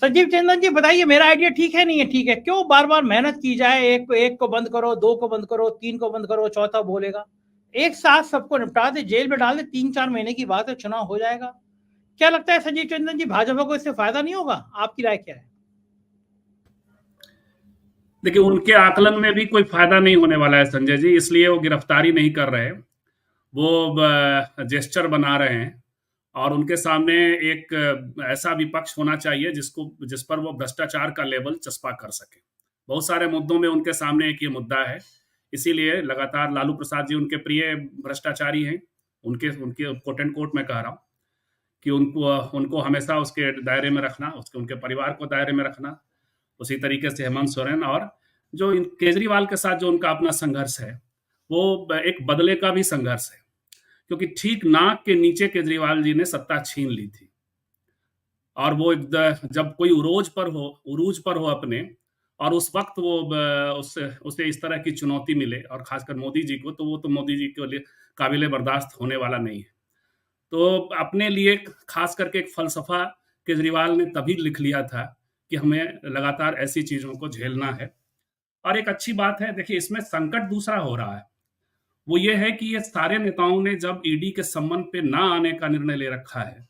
संजीव चंदन जी बताइए, मेरा आइडिया ठीक है नहीं है? ठीक है, क्यों बार बार मेहनत की जाए? एक को बंद करो, दो को बंद करो, तीन को बंद करो, चौथा बोलेगा। एक साथ सबको निपटा दे, जेल में डाल दे, 3-4 महीने की बात है, चुनाव हो जाएगा। क्या लगता है संजीव चंदन जी, भाजपा को इससे फायदा नहीं होगा? आपकी राय क्या है? देखिए, उनके आकलन में भी कोई फायदा नहीं होने वाला है संजय जी, इसलिए वो गिरफ्तारी नहीं कर रहे हैं। वो जेस्चर बना रहे हैं और उनके सामने एक ऐसा विपक्ष होना चाहिए जिस पर वो भ्रष्टाचार का लेवल चस्पा कर सके। बहुत सारे मुद्दों में उनके सामने एक ये मुद्दा है, इसीलिए लगातार लालू प्रसाद जी उनके प्रिय भ्रष्टाचारी हैं। उनके उनके कोट एंड कोट में कह रहा हूँ कि उनको उनको हमेशा उसके दायरे में रखना, उसके उनके परिवार को दायरे में रखना। उसी तरीके से हेमंत सोरेन और जो केजरीवाल के साथ जो उनका अपना संघर्ष है, वो एक बदले का भी संघर्ष है, क्योंकि ठीक नाक के नीचे केजरीवाल जी ने सत्ता छीन ली थी। और वो जब कोई उरूज पर हो अपने, और उस वक्त वो उससे उसे इस तरह की चुनौती मिले, और खासकर मोदी जी को, तो वो तो मोदी जी के लिए काबिले बर्दाश्त होने वाला नहीं है। तो अपने लिए खास करके एक फलसफा केजरीवाल ने तभी लिख लिया था कि हमें लगातार ऐसी चीजों को झेलना है। और एक अच्छी बात है, देखिए इसमें संकट दूसरा हो रहा है, वो ये है कि ये सारे नेताओं ने जब ईडी के सम्मन पे ना आने का निर्णय ले रखा है,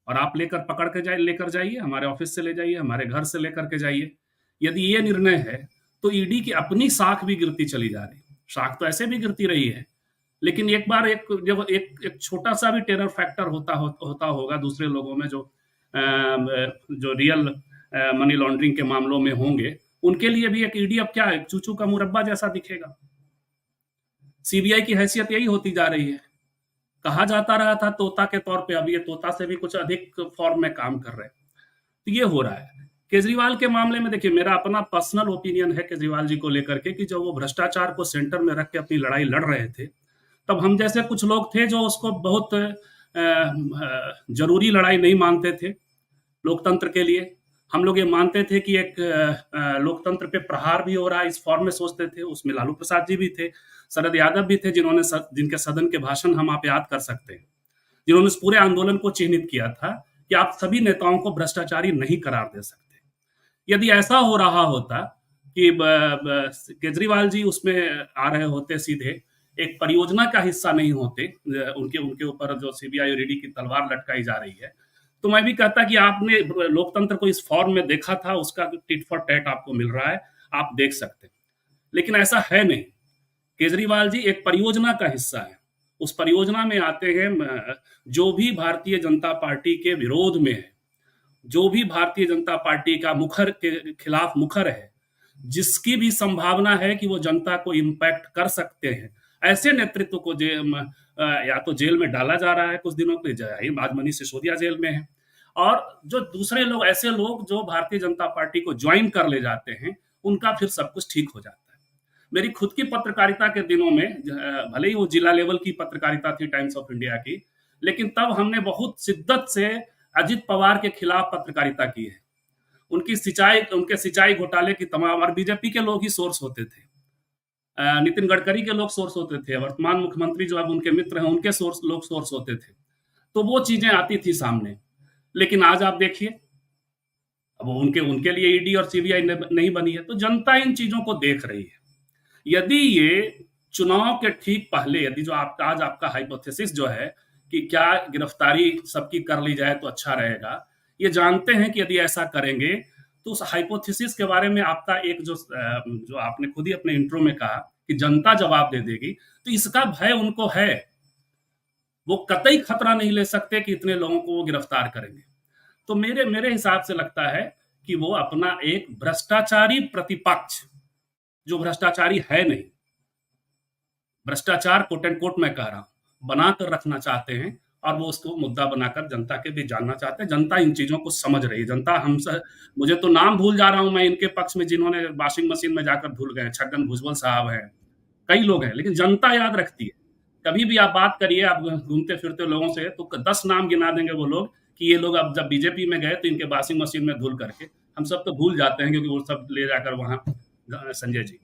और आप लेकर जाइए, हमारे ऑफिस से ले जाइए, हमारे घर से लेकर के जाइए, यदि ये निर्णय है तो ईडी की अपनी साख भी गिरती चली जा रही। साख तो ऐसे भी गिरती रही है, लेकिन एक बार जब एक छोटा सा भी टेरर फैक्टर होता होगा दूसरे लोगों में, जो रियल मनी लॉन्ड्रिंग के मामलों में होंगे, उनके लिए भी एक ईडी अब क्या है, चूचू का मुरब्बा जैसा दिखेगा। सीबीआई की हैसियत यही होती जा रही है। कहा जाता रहा था तोता के तौर पे, अब ये तोता से भी कुछ अधिक फॉर्म में काम कर रहे हैं। तो ये हो रहा है केजरीवाल के मामले में। देखिए, मेरा अपना पर्सनल ओपिनियन है केजरीवाल जी को लेकर के, कि जब वो भ्रष्टाचार को सेंटर में रख के अपनी लड़ाई लड़ रहे थे, तब हम जैसे कुछ लोग थे जो उसको बहुत जरूरी लड़ाई नहीं मानते थे लोकतंत्र के लिए। हम लोग ये मानते थे कि एक लोकतंत्र पे प्रहार भी हो रहा है, इस फॉर्म में सोचते थे। उसमें लालू प्रसाद जी भी थे, शरद यादव भी थे, जिनके सदन के भाषण हम आप याद कर सकते हैं, जिन्होंने इस पूरे आंदोलन को चिन्हित किया था कि आप सभी नेताओं को भ्रष्टाचारी नहीं करार दे सकते। यदि ऐसा हो रहा होता कि केजरीवाल जी उसमें आ रहे होते, सीधे एक परियोजना का हिस्सा नहीं होते, उनके उनके ऊपर जो सीबीआई और ईडी की तलवार लटकाई जा रही है, तो मैं भी कहता कि आपने लोकतंत्र को इस फॉर्म में देखा था, उसका टिट फॉर टैट आपको मिल रहा है, आप देख सकते। लेकिन ऐसा है नहीं। केजरीवाल जी एक परियोजना का हिस्सा है। उस परियोजना में आते हैं जो भी भारतीय जनता पार्टी के विरोध में है, जो भी भारतीय जनता पार्टी का मुखर के खिलाफ मुखर है, जिसकी भी संभावना है कि वो जनता को इम्पैक्ट कर सकते हैं, ऐसे नेतृत्व को या तो जेल में डाला जा रहा है कुछ दिनों के लिए। आज मनीष सिसोदिया जेल में है, और जो दूसरे लोग, ऐसे लोग जो भारतीय जनता पार्टी को ज्वाइन कर ले जाते हैं, उनका फिर सब कुछ ठीक हो जाता है। मेरी खुद की पत्रकारिता के दिनों में, भले ही वो जिला लेवल की पत्रकारिता थी टाइम्स ऑफ इंडिया की, लेकिन तब हमने बहुत शिद्दत से अजित पवार के खिलाफ पत्रकारिता की है। उनके सिंचाई घोटाले की तमाम, और बीजेपी के लोग ही सोर्स होते थे, नितिन गडकरी के लोग सोर्स होते थे, वर्तमान मुख्यमंत्री जो अब उनके मित्र हैं उनके लोग सोर्स होते थे। तो वो चीजें आती थी सामने। लेकिन आज आप देखिए, अब उनके उनके लिए ईडी और सीबीआई नहीं बनी है, तो जनता इन चीजों को देख रही है। यदि ये चुनाव के ठीक पहले, यदि जो आपका आज आपका हाइपोथेसिस जो है कि क्या गिरफ्तारी सबकी कर ली जाए तो अच्छा रहेगा, ये जानते हैं कि यदि ऐसा करेंगे तो उस हाइपोथेसिस के बारे में आपका एक जो आपने खुद ही अपने इंट्रो में कहा कि जनता जवाब दे देगी, तो इसका भय उनको है। वो कतई खतरा नहीं ले सकते कि इतने लोगों को वो गिरफ्तार करेंगे। तो मेरे मेरे हिसाब से लगता है कि वो अपना एक भ्रष्टाचारी प्रतिपक्ष, जो भ्रष्टाचारी है नहीं, भ्रष्टाचार कोट एंड कोट मैं कह रहा हूं, बनाकर रखना चाहते हैं, और वो उसको मुद्दा बनाकर जनता के भी जानना चाहते हैं। जनता इन चीजों को समझ रही है। जनता हमसे, मुझे तो नाम भूल जा रहा हूं मैं इनके पक्ष में, जिन्होंने वॉशिंग मशीन में जाकर धुल गए, छगन भुजबल साहब हैं, कई लोग हैं, लेकिन जनता याद रखती है। कभी भी आप बात करिए, आप घूमते फिरते लोगों से, तो 10 नाम गिना देंगे वो लोग कि ये लोग अब जब बीजेपी में गए तो इनके वॉशिंग मशीन में धुल करके। हम सब तो भूल जाते हैं, क्योंकि वो सब ले जाकर वहां, संजय जी।